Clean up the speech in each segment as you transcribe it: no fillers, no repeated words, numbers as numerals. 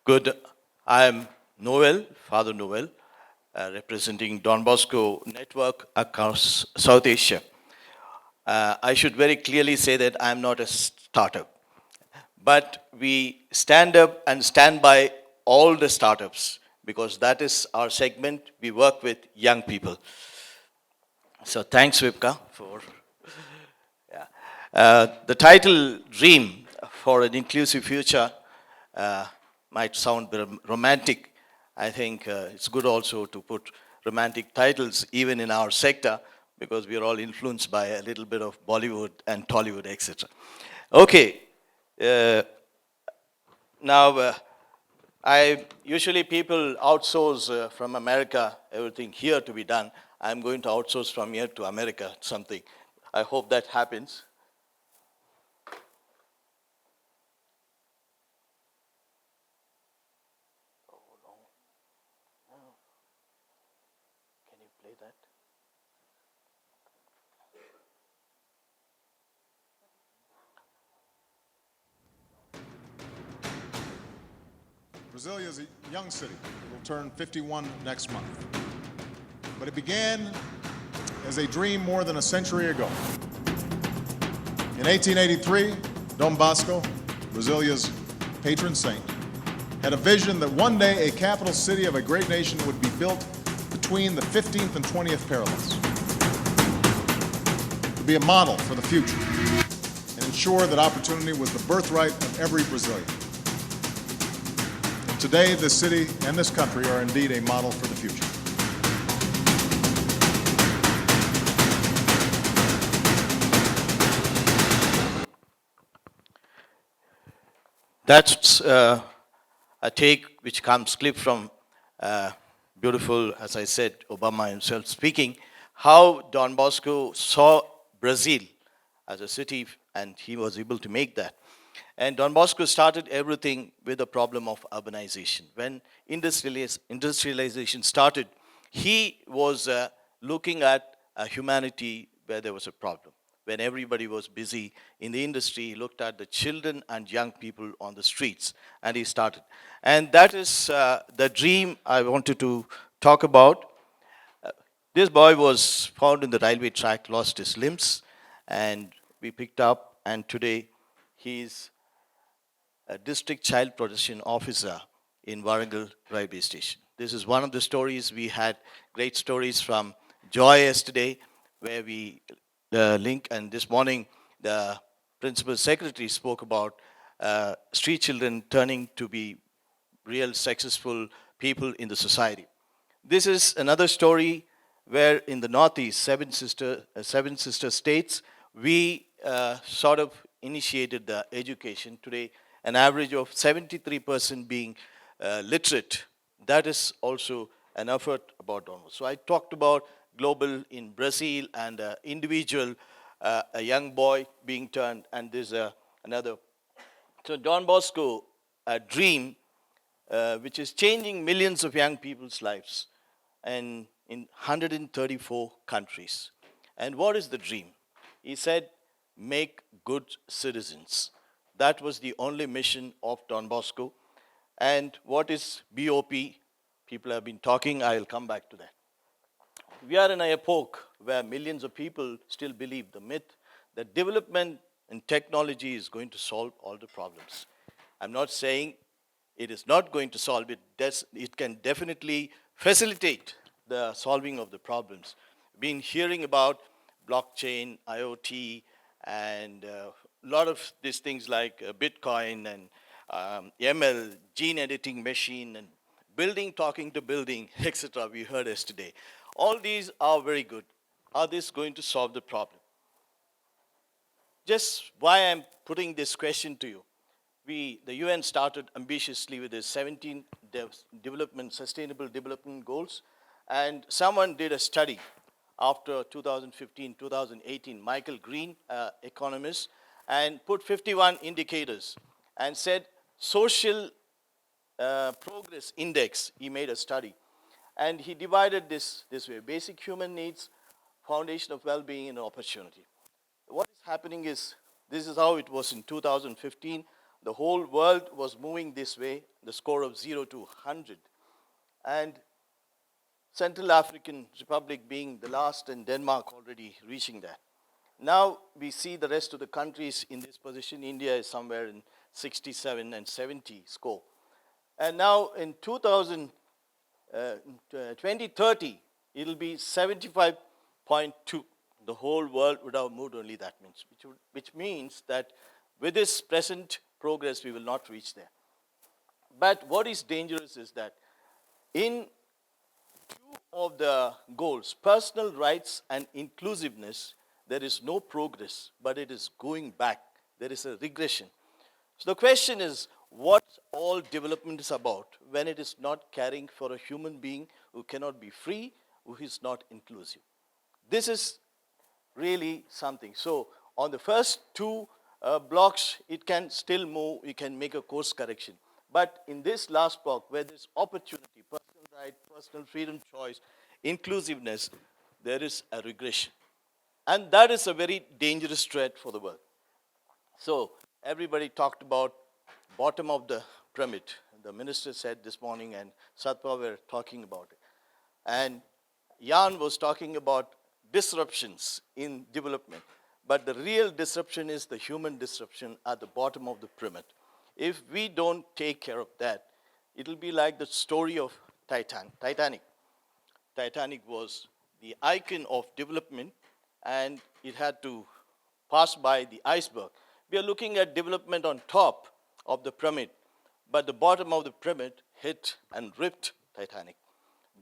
Good. I'm Noel, Father Noel, representing Don Bosco Network across South Asia. I should very clearly say that I'm not a startup, but we stand up and stand by all the startups because that is our segment. We work with young people. So thanks, Vipka, for the title Dream for an Inclusive Future might sound romantic. I think it's good also to put romantic titles even in our sector because we are all influenced by a little bit of Bollywood and Tollywood, etc. Okay, uh, now I usually people outsource from America everything here to be done. I'm going to outsource from here to America something. I hope that happens. Can you play that? Brasilia is a young city. It will turn 51 next month. But it began as a dream more than a century ago. In 1883, Don Bosco, Brasilia's patron saint, had a vision that one day a capital city of a great nation would be built between the 15th and 20th parallels, to be a model for the future and ensure that opportunity was the birthright of every Brazilian. And today, this city and this country are indeed a model for the future. That's a take which comes clip from beautiful, as I said, Obama himself speaking, how Don Bosco saw Brazil as a city and he was able to make that. And Don Bosco started everything with the problem of urbanization. When industrialization started, he was looking at humanity where there was a problem. When everybody was busy in the industry, he looked at the children and young people on the streets and he started. And that is the dream I wanted to talk about. This boy was found in the railway track, lost his limbs, and we picked up, and today he's a district child protection officer in Warangal railway station. This is one of the stories. We had great stories from Joy yesterday, where we link, and this morning the principal secretary spoke about street children turning to be real successful people in the society. This is another story where in the Northeast, seven sister states, we sort of initiated the education. Today, an average of 73% being literate. That is also an effort about Don Bosco. So I talked about global in Brazil and individual, a young boy being turned, and there's another. So Don Bosco, a dream which is changing millions of young people's lives and in 134 countries. And what is the dream? He said, make good citizens. That was the only mission of Don Bosco. And what is BOP? People have been talking, I'll come back to that. We are in an epoch where millions of people still believe the myth that development and technology is going to solve all the problems. I'm not saying it is not going to solve it. It can definitely facilitate the solving of the problems. Been hearing about blockchain, IoT, and a lot of these things like Bitcoin and ML, gene editing machine, and building talking to building, etc. We heard yesterday. All these are very good. Are these going to solve the problem? Just why I'm putting this question to you. The UN started ambitiously with the 17 sustainable development goals, and someone did a study after 2015, 2018, Michael Green, economist, and put 51 indicators and said social progress index. He made a study, and he divided this way: basic human needs, foundation of well-being, and opportunity. What is happening is this is how it was in 2015. the whole world was moving this way, the score of 0 to 100. And Central African Republic being the last, and Denmark already reaching that. Now we see the rest of the countries in this position. India is somewhere in 67 and 70 score. And now in 2030, it'll be 75.2. The whole world would have moved only that much, which means that with this present progress, we will not reach there. But what is dangerous is that in two of the goals, personal rights and inclusiveness, there is no progress, but it is going back. There is a regression. So the question is, what all development is about when it is not caring for a human being who cannot be free, who is not inclusive? This is really something. So on the first two blocks, it can still move, you can make a course correction. But in this last block, where there's opportunity, personal right, personal freedom, choice, inclusiveness, there is a regression. And that is a very dangerous threat for the world. So everybody talked about bottom of the pyramid. The minister said this morning, and Satpa were talking about it. And Jan was talking about disruptions in development. But the real disruption is the human disruption at the bottom of the pyramid. If we don't take care of that, it'll be like the story of Titanic. Titanic was the icon of development, and it had to pass by the iceberg. We are looking at development on top of the pyramid, but the bottom of the pyramid hit and ripped Titanic.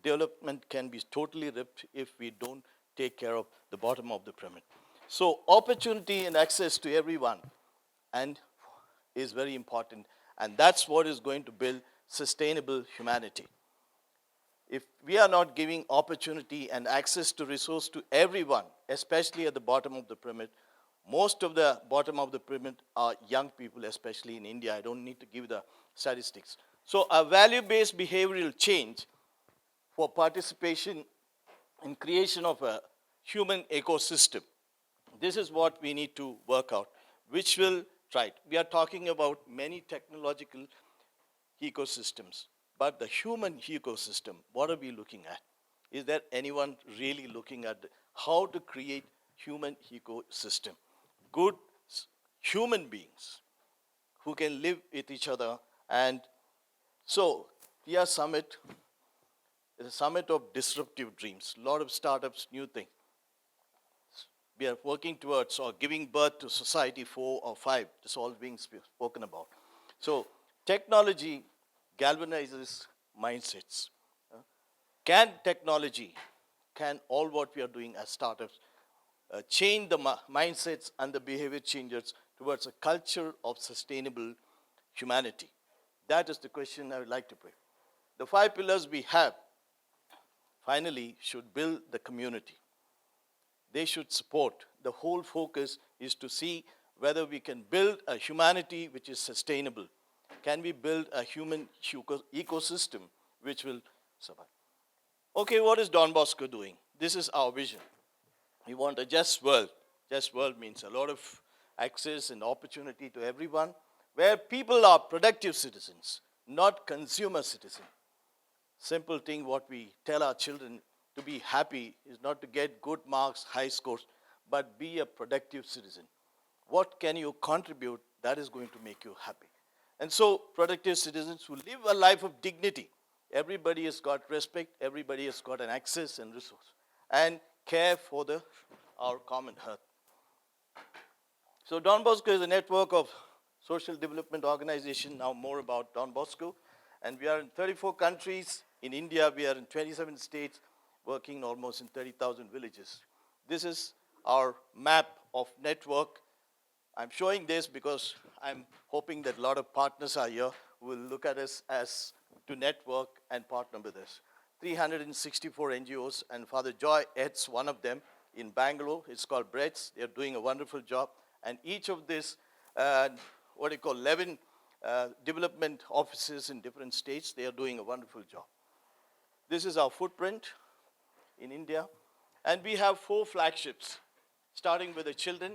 Development can be totally ripped if we don't take care of the bottom of the pyramid. So opportunity and access to everyone and is very important, and that's what is going to build sustainable humanity. If we are not giving opportunity and access to resource to everyone, especially at the bottom of the pyramid, most of the bottom of the pyramid are young people, especially in India. I don't need to give the statistics. So a value-based behavioral change for participation in creation of a human ecosystem. This is what we need to work out, which will try it. We are talking about many technological ecosystems, but the human ecosystem, what are we looking at? Is there anyone really looking at how to create human ecosystem? Good human beings who can live with each other. And so, PR Summit is a summit of disruptive dreams. A lot of startups, new thing. We are working towards or giving birth to society 4 or 5. This is all being spoken about. So, technology galvanizes mindsets. Can technology, can all what we are doing as startups change the mindsets and the behavior changes towards a culture of sustainable humanity? That is the question I would like to put. The 5 pillars we have, finally, should build the community. They should support. The whole focus is to see whether we can build a humanity which is sustainable. Can we build a human ecosystem which will survive? Okay, what is Don Bosco doing? This is our vision. We want a just world. Just world means a lot of access and opportunity to everyone, where people are productive citizens, not consumer citizens. Simple thing what we tell our children to be happy is not to get good marks, high scores, but be a productive citizen. What can you contribute that is going to make you happy? And so productive citizens who live a life of dignity. Everybody has got respect, everybody has got an access and resource, and care for our common earth. So Don Bosco is a network of social development organizations, now more about Don Bosco. And we are in 34 countries. In India, we are in 27 states, working almost in 30,000 villages. This is our map of network. I'm showing this because I'm hoping that a lot of partners are here who will look at us as to network and partner with us. 364 NGOs, and Father Joy heads one of them in Bengaluru. It's called Breads. They're doing a wonderful job. And each of this, 11 development offices in different states, they are doing a wonderful job. This is our footprint in India. And we have 4 flagships, starting with the children,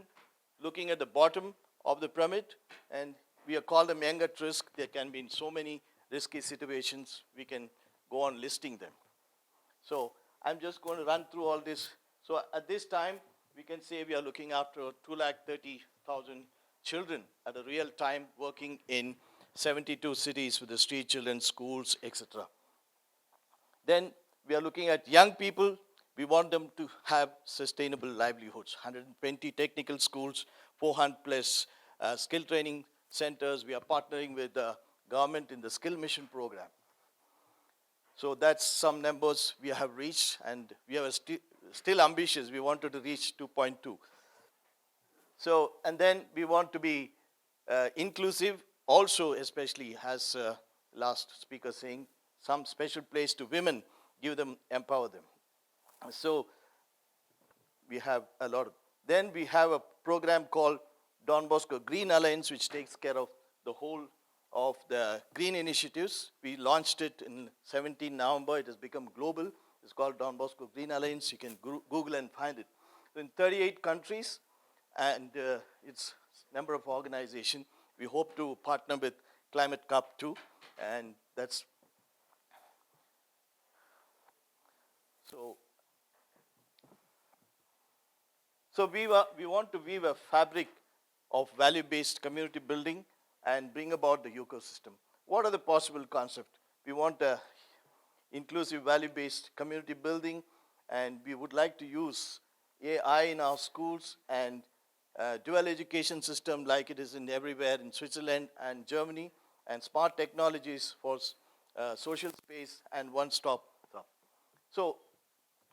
looking at the bottom of the pyramid, and we are called a Manga Risk. There can be in so many risky situations, we can go on listing them. So I'm just going to run through all this. So at this time, we can say we are looking after 230,000 children at a real time, working in 72 cities with the street children, schools, etc. Then we are looking at young people. We want them to have sustainable livelihoods. 120 technical schools, 400 plus skill training centers. We are partnering with the government in the skill mission program. So that's some numbers we have reached, and we are still ambitious. We wanted to reach 2.2. So, and then we want to be inclusive, also especially, as last speaker saying, some special place to women, give them, empower them. So we have a lot of, then we have a program called Don Bosco Green Alliance, which takes care of the whole of the green initiatives. We launched it in 17 November. It has become global. It's called Don Bosco Green Alliance. You can Google and find it. In 38 countries, and it's number of organizations. We hope to partner with Climate Cup too, and that's so. So we want to weave a fabric of value-based community building and bring about the YUCA system. What are the possible concepts? We want a inclusive value-based community building, and we would like to use AI in our schools and dual education system like it is in everywhere in Switzerland and Germany, and smart technologies for social space and one-stop shop. So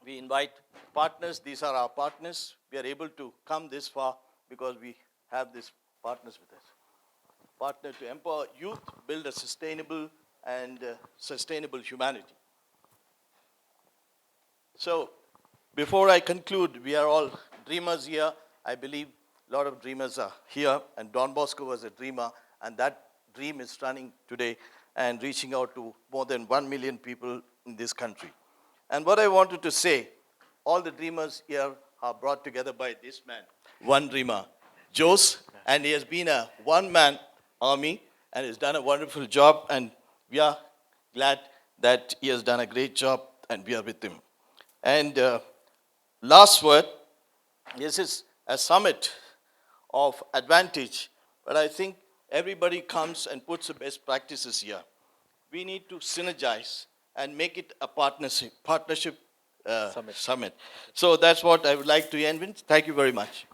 we invite partners. These are our partners. We are able to come this far because we have these partners with us. Partner to empower youth, build a sustainable and sustainable humanity. So before I conclude, we are all dreamers here. I believe a lot of dreamers are here, and Don Bosco was a dreamer, and that dream is running today and reaching out to more than 1 million people in this country. And what I wanted to say, all the dreamers here are brought together by this man, one dreamer, Jose, and he has been a one-man army and has done a wonderful job, and we are glad that he has done a great job, and we are with him. And last word, this is a summit of advantage, but I think everybody comes and puts the best practices here. We need to synergize and make it a partnership summit. So that's what I would like to end with. Thank you very much.